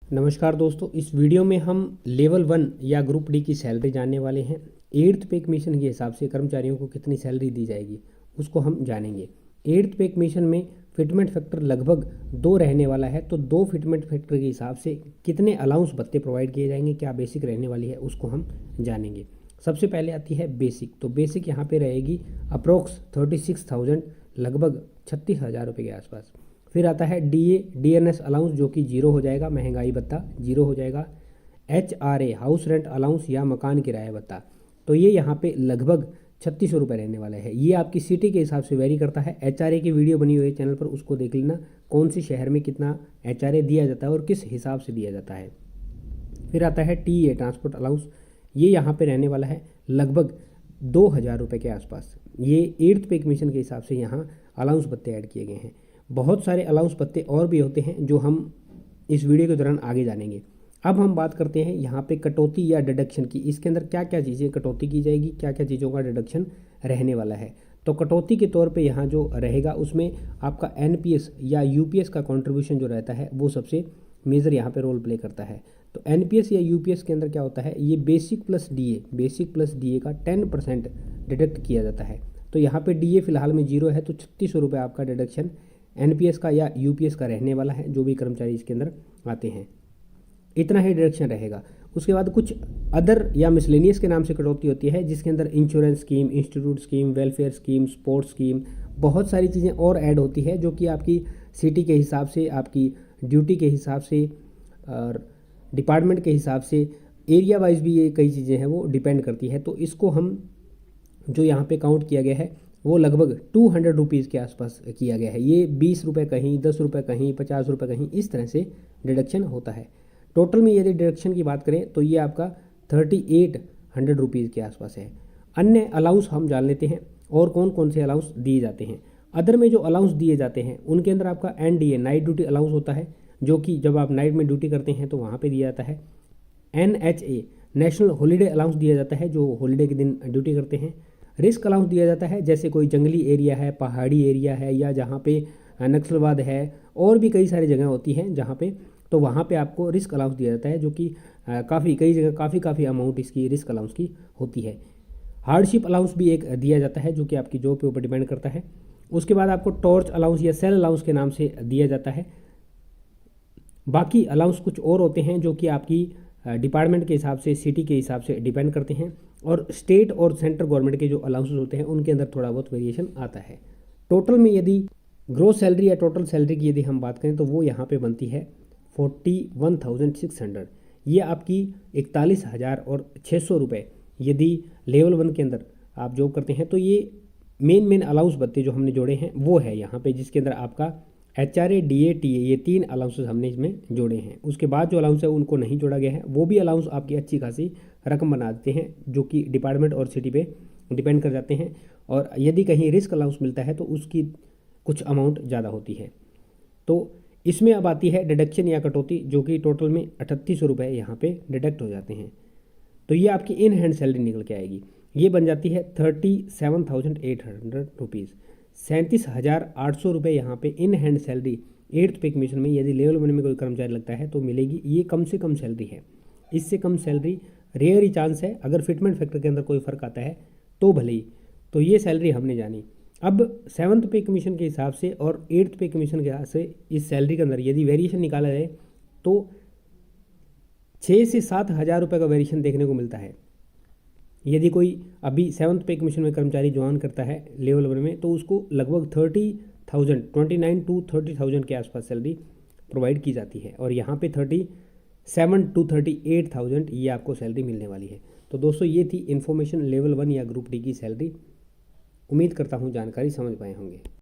नमस्कार दोस्तों, इस वीडियो में हम लेवल 1 या ग्रुप डी की सैलरी जानने वाले हैं। 8th पे कमीशन के हिसाब से कर्मचारियों को कितनी सैलरी दी जाएगी उसको हम जानेंगे। 8th पे कमीशन में फिटमेंट फैक्टर लगभग 2 रहने वाला है, तो 2 फिटमेंट फैक्टर के हिसाब से कितने अलाउंस भत्ते प्रोवाइड किए जाएंगे, क्या बेसिक रहने वाली है उसको हम जानेंगे। सबसे पहले आती है बेसिक। तो बेसिक यहाँ पे रहेगी अप्रोक्स 36,000, लगभग 36,000 रुपये के आसपास। फिर आता है डीएनएस अलाउंस जो कि 0 हो जाएगा, महंगाई भत्ता 0 हो जाएगा। एचआरए हाउस रेंट अलाउंस या मकान किराया भत्ता, तो ये यहाँ पे लगभग 3600 रुपये रहने वाला है। ये आपकी सिटी के हिसाब से वेरी करता है। एचआरए की वीडियो बनी हुई है चैनल पर, उसको देख लेना कौन से शहर में कितना एचआरए दिया जाता है और किस हिसाब से दिया जाता है। फिर आता है टीए ट्रांसपोर्ट अलाउंस, ये यहाँ पे रहने वाला है लगभग 2000 रुपये के आसपास। ये 8th पे कमीशन के हिसाब से यहाँ अलाउंस भत्ते ऐड किए गए हैं। बहुत सारे अलाउंस भत्ते और भी होते हैं जो हम इस वीडियो के दौरान आगे जानेंगे। अब हम बात करते हैं यहाँ पे कटौती या डिडक्शन की। इसके अंदर क्या क्या चीज़ें कटौती की जाएगी, क्या क्या चीज़ों का डिडक्शन रहने वाला है। तो कटौती के तौर पे यहाँ जो रहेगा उसमें आपका एनपीएस या यूपीएस का कंट्रीब्यूशन जो रहता है वो सबसे मेजर यहाँ पे रोल प्ले करता है। तो एनपीएस या यूपीएस के अंदर क्या होता है, ये बेसिक प्लस डीए का 10% डिडक्ट किया जाता है। तो यहाँ पे डीए फिलहाल में 0 है, तो 3600 रुपये आपका डिडक्शन एनपीएस का या यूपीएस का रहने वाला है, जो भी कर्मचारी इसके अंदर आते हैं। इतना ही डिडक्शन रहेगा। उसके बाद कुछ अदर या मिसलेनियस के नाम से कटौती होती है, जिसके अंदर insurance scheme, institute scheme, welfare scheme, sports scheme, बहुत सारी चीज़ें और ऐड होती है जो कि आपकी सिटी के हिसाब से, आपकी ड्यूटी के हिसाब से और डिपार्टमेंट के हिसाब से, एरिया वाइज भी ये कई चीज़ें हैं वो डिपेंड करती है। तो इसको हम जो यहाँ पे काउंट किया गया है वो लगभग 200 रुपीज़ के आसपास किया गया है। ये 20 रुपये कहीं, 10 रुपये कहीं, 50 रुपये कहीं, इस तरह से डिडक्शन होता है। टोटल में यदि डिडक्शन की बात करें तो ये आपका 3800 रुपीज़ के आसपास है। अन्य अलाउंस हम जान लेते हैं और कौन कौन से अलाउंस दिए जाते हैं। अदर में जो अलाउंस दिए जाते हैं उनके अंदर आपका एनडीए नाइट ड्यूटी अलाउंस होता है, जो कि जब आप नाइट में ड्यूटी करते हैं तो वहाँ पर दिया जाता है। एनएचए नेशनल हॉलीडे अलाउंस दिया जाता है, जो हॉलीडे के दिन ड्यूटी करते हैं। रिस्क अलाउंस दिया जाता है, जैसे कोई जंगली एरिया है, पहाड़ी एरिया है, या जहाँ पे नक्सलवाद है, और भी कई सारी जगह होती हैं जहाँ पे, तो वहाँ पे आपको रिस्क अलाउंस दिया जाता है, जो कि कई जगह काफ़ी अमाउंट इसकी रिस्क अलाउंस की होती है। हार्डशिप अलाउंस भी एक दिया जाता है, जो कि आपकी जॉब के ऊपर डिपेंड करता है। उसके बाद आपको टॉर्च अलाउंस या सेल अलाउंस के नाम से दिया जाता है। बाकी अलाउंस कुछ और होते हैं जो कि आपकी डिपार्टमेंट के हिसाब से, सिटी के हिसाब से डिपेंड करते हैं, और स्टेट और सेंट्रल गवर्नमेंट के जो अलाउंसेस होते हैं उनके अंदर थोड़ा बहुत वेरिएशन आता है। टोटल में यदि ग्रोस सैलरी या टोटल सैलरी की यदि हम बात करें तो वो यहाँ पे बनती है 41,600। ये आपकी 41,600 रुपये यदि लेवल 1 के अंदर आप जॉब करते हैं, तो ये मेन अलाउंस भत्ते जो हमने जोड़े हैं वो है यहाँ पे, जिसके अंदर आपका एचआरए, डीए, टीए, ये 3 अलाउंसेस हमने इसमें जोड़े हैं। उसके बाद जो अलाउंस है उनको नहीं जोड़ा गया है, वो भी अलाउंस आपकी अच्छी खासी रकम बना देते हैं, जो कि डिपार्टमेंट और सिटी पे डिपेंड कर जाते हैं। और यदि कहीं रिस्क अलाउंस मिलता है तो उसकी कुछ अमाउंट ज़्यादा होती है। तो इसमें अब आती है डिडक्शन या कटौती, जो कि टोटल में 3800 रुपये यहाँ पे डिडक्ट हो जाते हैं। तो ये आपकी इन हैंड सैलरी निकल के आएगी। ये बन जाती है 37,800 रुपीज़। 37,800 रुपये यहाँ पे इन हैंड सैलरी 8th पे कमीशन में यदि लेवल 1 में कोई कर्मचारी लगता है तो मिलेगी। ये कम से कम सैलरी है, इससे कम सैलरी रेयर ही चांस है। अगर फिटमेंट फैक्टर के अंदर कोई फ़र्क आता है तो भले ही। तो ये सैलरी हमने जानी। अब 7th पे कमीशन के हिसाब से और 8th पे कमीशन के हिसाब से इस सैलरी के अंदर यदि वेरिएशन निकाला जाए तो 6 से 7,000 रुपये का वेरिएशन देखने को मिलता है। यदि कोई अभी 7th पे कमीशन में कर्मचारी ज्वाइन करता है लेवल 1 में, तो उसको लगभग 29 to 30,000 के आसपास सैलरी प्रोवाइड की जाती है, और यहाँ पे 37 to 38,000 ये आपको सैलरी मिलने वाली है। तो दोस्तों ये थी इन्फॉर्मेशन लेवल 1 या ग्रुप डी की सैलरी। उम्मीद करता हूँ जानकारी समझ पाए होंगे।